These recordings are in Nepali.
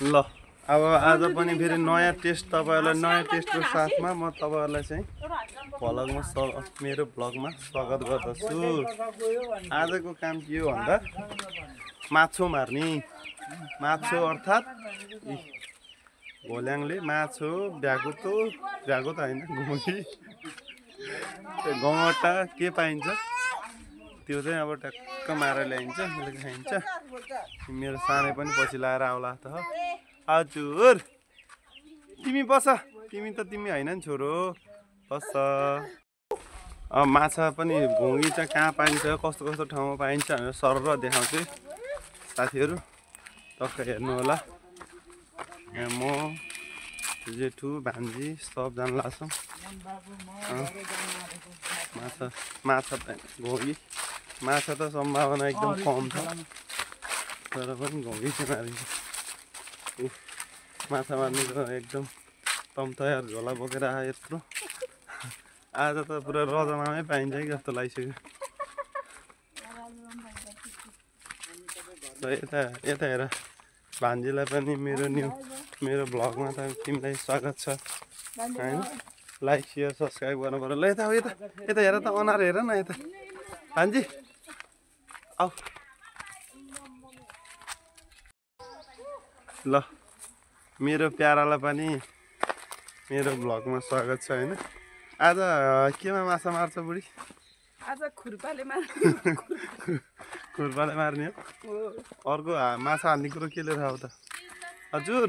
ल अब आज पनि फेरि नयाँ टेस्ट तपाईहरुलाई नयाँ टेस्टको साथमा म तपाईहरुलाई चाहिँ मेरो भ्लगमा स्वागत गर्दछु। आजको काम के हो भन्दा माछो मार्ने। माछो अर्थात् घोल्याङले माछो भ्यागुतो हैन घोगी गौटा के पाइन्छ त्यो चाहिँ अब टक्क मारेर ल्याइन्छ मैले खाइन्छ। मेरो सानै पनि पछि लाएर आउला त हजुर तिमी बस तिमी हैन नि छोरो बस। माछा पनि घोगी चाहिँ कहाँ पाइन्छ कस्तो कस्तो ठाउँमा पाइन्छ भनेर सरर देखाउँछु साथीहरु टक्क हेर्नु होला। म जेठु भान्जी सबजना लाग्छौँ। माछा घोगी माछा त सम्भावना एकदम कम छ तर पनि घोगी चाहिँ मारिन्छ। माछा मार्नु त एकदम तम तयार झोला बोकेर आयो यत्रो। आज त पुरा रजनामै पाइन्छ कि जस्तो लागिसक्यो। यता हेर भान्जीलाई पनि मेरो भ्लगमा त तिमीलाई स्वागत छ हैन। लाइक शेयर सब्स्क्राइब गर्नु पर्यो। ल यता हेर त अनार हेर न यता भान्जी आऊ। ल मेरो प्यारालाई पनि मेरो भ्लगमा स्वागत छ हैन। आज केमा माछा मार्छ बुढी? आज खुर्पाले मार्ने हो। अर्को माछा हाल्ने कुरो के लिएर आऊ त हजुर?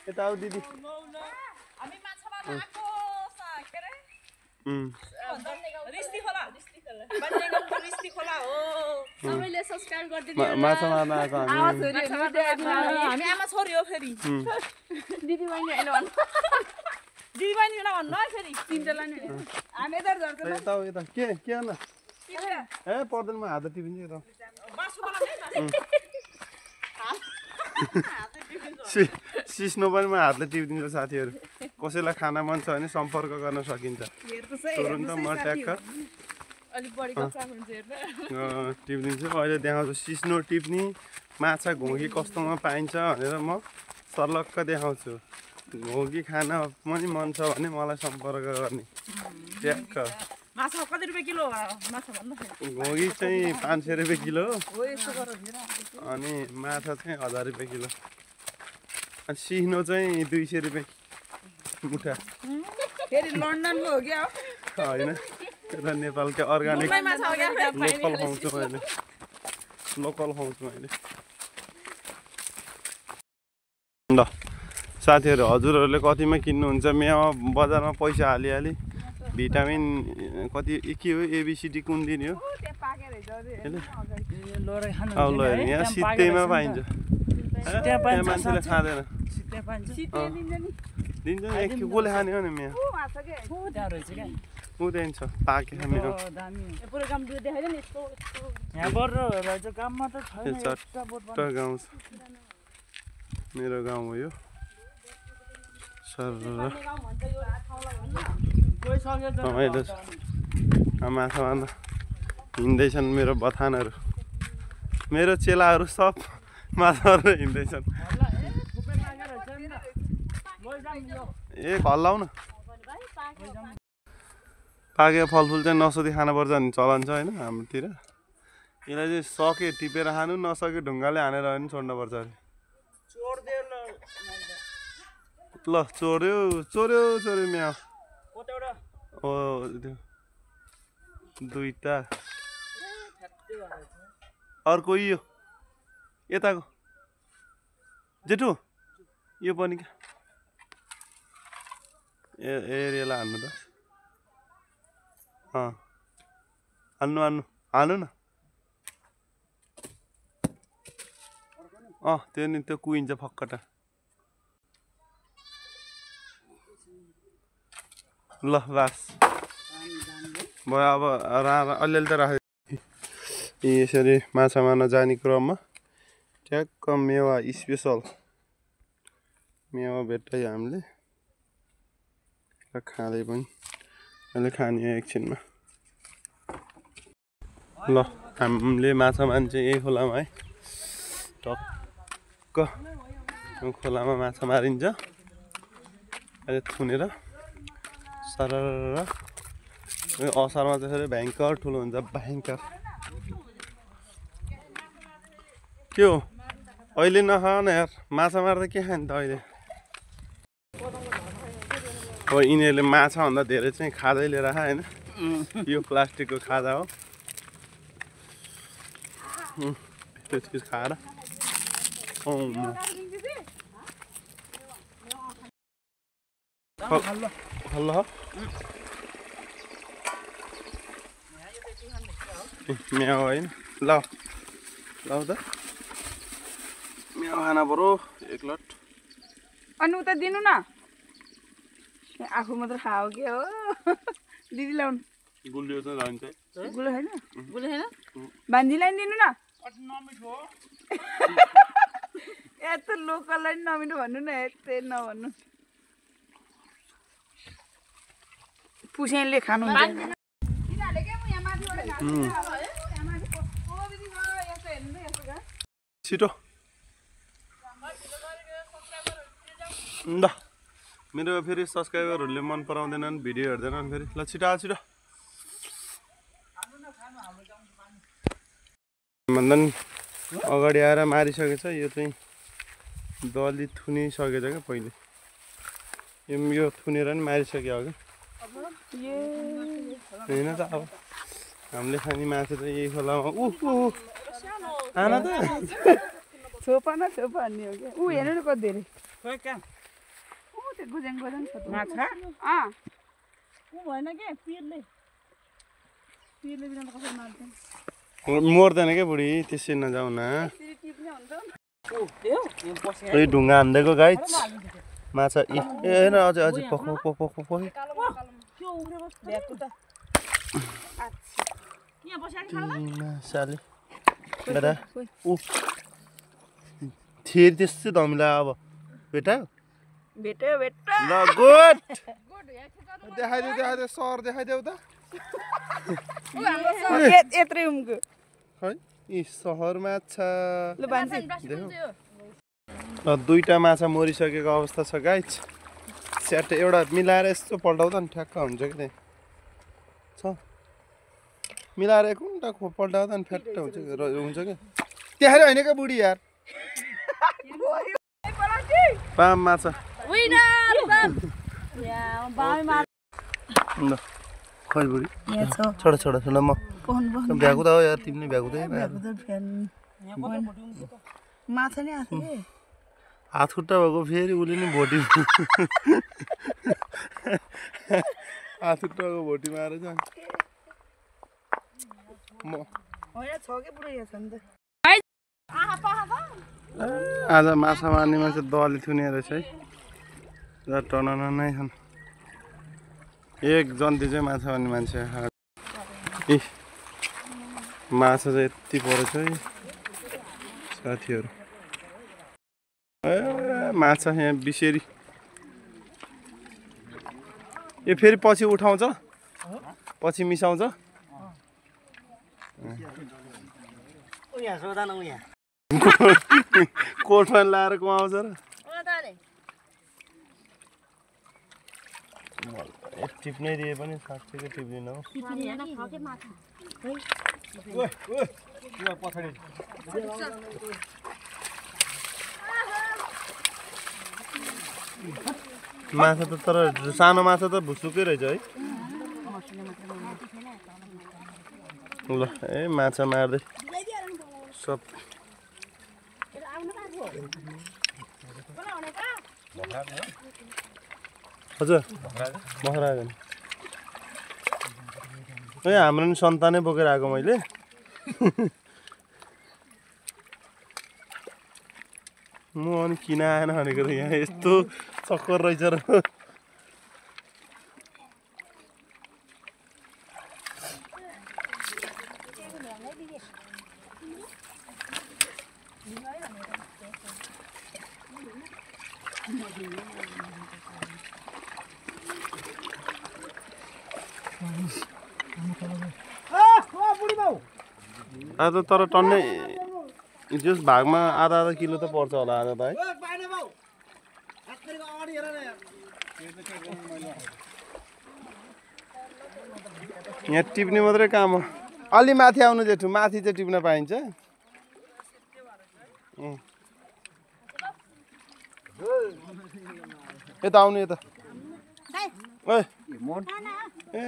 यता आऊ दिदी। हामी माछा मार्न आको के रे? रिस्ती खोला रिस्ती खोला हो। सबैले सब्स्क्राइब गर्दिनु। माछा मार्न आको हामी आमा छोरी हो फेरि। दिदी बहिनी हैन भन्न। दिदी बहिनी हैन भन्न है फेरि। तिनजनालाई नि हामी यता झर्छ। यता के हो न? ए पर्दैन म हात टिपिन्छु यता। मासु बनाउने सिस्नो पनि म हातले टिपिदिन्छु साथीहरु। कसैलाई खाना मन छ भने सम्पर्क गर्न सकिन्छ। तुरुन्त म ट्याक्क अलि बढी कच्चा हुन्छ हेर्न। टिपिदिन्छु। अहिले देखाउँछु सिस्नो टिप्नी माछा घोगी कस्तोमा पाइन्छ भनेर म सर्लक्क देखाउँछु। घोगी खाना पनि मन छ भने मलाई सम्पर्क गर्ने ट्याक्क। माछा कति रुपैयाँ किलो माछा भन्नु? घोगी चाहिँ 500 रुपैयाँ किलो अनि माछा चाहिँ 1000 रुपैयाँ किलो। अनि सिस्नो चाहिँ 200 रुपैयाँ मुठा। फेरि लन्डनको हो क्या हैन त्यो नेपालकै अर्गानिक लोकल खुवाउँछु मैले। ल साथीहरु हजुरहरूले कतिमा किन्नुहुन्छ? मेवा बजारमा पैसा हालिहाली भिटामिन कति के हो एबीसीडी कुन दिने हो? अब ल यहाँ सित्तैमा पाइन्छ। मान्छेले खाँदैन दिन्छ नि कसले खाने हो नि मेवा? उदैन छ पाकेको मेरो चट्ट गाउँ छ मेरो गाउँ हो यो। रमाइलो छ। माछा मार्न हिँड्दैछन् मेरो बथानहरू। मेरो चेलाहरू सब माछा मार्न हिँड्दैछन्। ए हल्लाउ न। पाकेको फलफुल चाहिँ नसोधी खानुपर्छ भन्ने चलन छ हैन हाम्रोतिर। यसलाई चाहिँ सके टिपेर खानु नसके ढुङ्गाले हानेर पनि छोड्नुपर्छ अरे। ल चोर्यो म्याउ। ओ त्यो दुईटा अर्को यो यताको जेठु यो पनि क्या एरियालाई हान्नु त। हान्नु न। त्यो नि त्यो कुहिन्छ फक्कटा। ल बास भयो अब अलिअलि त राख्यो। यसरी माछा मार्न जाने क्रममा ठ्याक्क मेवा स्पेसल मेवा भेट्टायो हामीले खाँदै पनि अहिले खाने एकछिनमा। ल हामीले माछा मार्न चाहिँ यही खोलामा है टक्क खोलामा माछा मारिन्छ अहिले थुनेर सरर असारमा त्यसरी भयङ्कर ठुलो हुन्छ भयङ्कर के हो अहिले नखान यार माछा मार्दा के खान्छ त अहिले अब यिनीहरूले माछाभन्दा धेरै चाहिँ खाँदै लिएर आए होइन यो प्लास्टिकको खाजा हो त्यो चिज खाएर हल्लो म्याउ होइन ल ल त म्याउ खाना पऱ्यो एक लट अनि उता दिनु न आफू मात्र खाओ के हो दिदी ल्याउनु गुलियो चाहिँ जान्छ गुलो छैन भान्जीलाई नि दिनु न यस्तो लोकललाई नि नमिठो भन्नु न यस्तै नभन्नु पुसेनले खानु छिटो ल मेरो फेरि सब्सक्राइबरहरूले मन पराउँदैनन् भिडियो हेर्दैनन् फेरि ल छिटो छिटो भन्दा नि अगाडि आएर मारिसकेछ यो चाहिँ दली थुनिसकेछ क्या पहिले यो थुनेर नि मारिसक्यो अघि होइन त अब हामीले खाने माछा त यही खोलामा आना त छोपा न छोपा भन्ने हो क्या हेर्नु न कति धेरै त्यो गुजाङ गुजाङ छ माछा भएन के पिरले बिना कसरी मार्दैन मर्दैन क्या बुढी त्यसै नजाऊ न ढुङ्गा हान्दिएको गाई माछा हेर अझै अझै माछाले थिएँ त्यस्तै धमिला अब भेटायो ल गुड देखाइदेऊ सर देखाइदेऊ त यत्रै उम्को है यी सहर माछा दुईटा माछा मरिसकेको अवस्था छ गाइज स्याट एउटा मिलाएर यस्तो पल्टाउँदा नि ठ्याक्क हुन्छ कि त्यहाँ छ मिलाएर एकवटा पल्टाउँदा नि फ्याट्ट हुन्छ क्या त्यहाँ होइन क्या बुढी यार पाम माछा खै बुढी छोडा छोडा छोडा म भ्याकुदा हो यार तिमीले भ्याकुदै माछा नि हात खुट्टा भएको फेरि उसले नि भोटी हात खुट्टाको भोटी मारेछ आज माछा मार्ने मान्छे दली थुने रहेछ है टनन नै छन् एक जन्ती चाहिँ माछा मार्ने मान्छे ए माछा चाहिँ यति परेछ है साथीहरू माछा यहाँ बिसेरी यो फेरि पछि उठाउँछ पछि मिसाउँछ कोटमा लाएर कुमाउँछ र टिप्नै दिए पनि साँच्चैको टिप्दिन हो माछा त तर सानो माछा त भुसुकै रहेछ है ल ए माछा मार्दै सब हजुर बखरा आएको ए हाम्रो नि सन्तानै बोकेर आएको मैले म अनि किन आएन भनेको त यहाँ यस्तो चक्कर रहेछ र आज तर टन्नै जस भागमा आधा आधा किलो त पर्छ होला आज त है यहाँ टिप्ने मात्रै काम हो अलि माथि आउनु जेठु माथि चाहिँ टिप्न पाइन्छ यता आउनु यता ओइ ए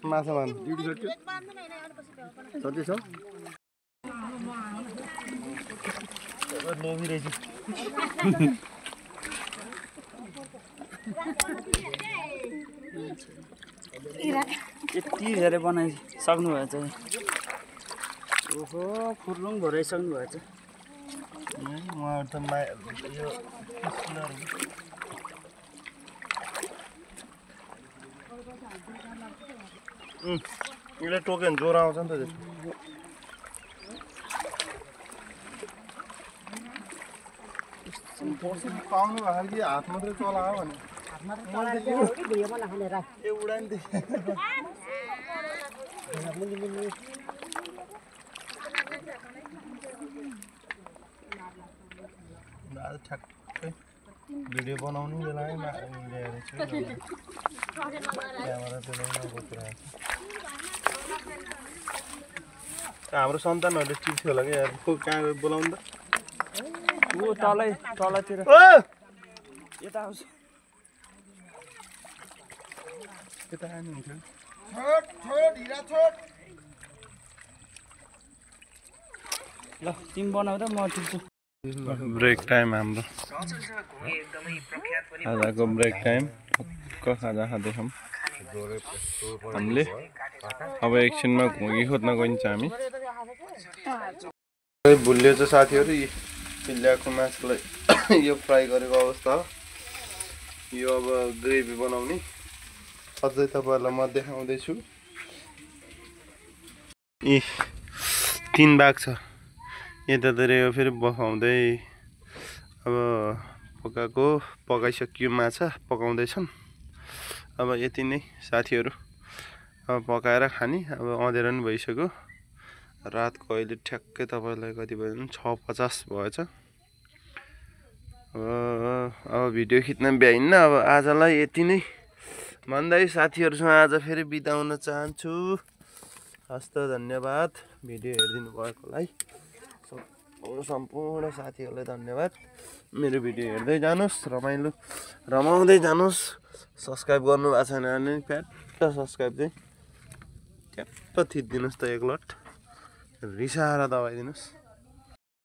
माछा मार्नु सधैँ छ लोभी रहेछ यति धेरै बनाइसक्नु भएछ ओहो फुर्लुङ भराइसक्नु भएछ उहाँहरू त यो यसले टोक्यो भने ज्वरो आउँछ नि त पाउनु भयो कि हात मात्रै चलायो भने ए उडान ठ्याक्कै भिडियो बनाउनु बेलामै ल्याएर क्यामेरा हाम्रो सन्तानहरूले टिप्थ्यो होला कि कहाँ बोलाउनु त ऊ तलतिर यता आउँछ यता आउनुहुन्थ्यो ल तिमी बनाउँदा म टिप्छु ब्रेक टाइम हाम्रो खाजाको ब्रेक टाइम खाजा खाँदैछौँ हामीले अब एकछिनमा घुगी खोज्न गइन्छ हामी भुल्यो छ साथीहरू ल्याएको माछालाई यो फ्राई गरेको अवस्था हो यो अब ग्रेभी बनाउने अझै तपाईँहरूलाई म देखाउँदैछु ए 3 भाग छ यतातिर यो फेरि बसाउँदै अब पकाइसकियो माछा पकाउँदैछन् अब यति नै साथीहरू अब पकाएर खाने अब अँध्यारो पनि भइसक्यो रातको अहिले ठ्याक्कै तपाईँलाई कति भयो 6:50 भएछ अब भिडियो खिच्न भ्याइन्न अब आजलाई यति नै भन्दै साथीहरूसँग आज फेरि बिताउन चाहन्छु हस्त धन्यवाद भिडियो हेरिदिनु भएकोलाई सम्पूर्ण साथीहरूलाई धन्यवाद मेरो भिडियो हेर्दै जानुहोस् रमाउँदै जानुहोस् सब्सक्राइब गर्नु भएको छैन भने फ्याट्ट सब्सक्राइब चाहिँ ट्याप्प थिचिदिनुहोस् त एक लट रिसाएर दबाइदिनुहोस्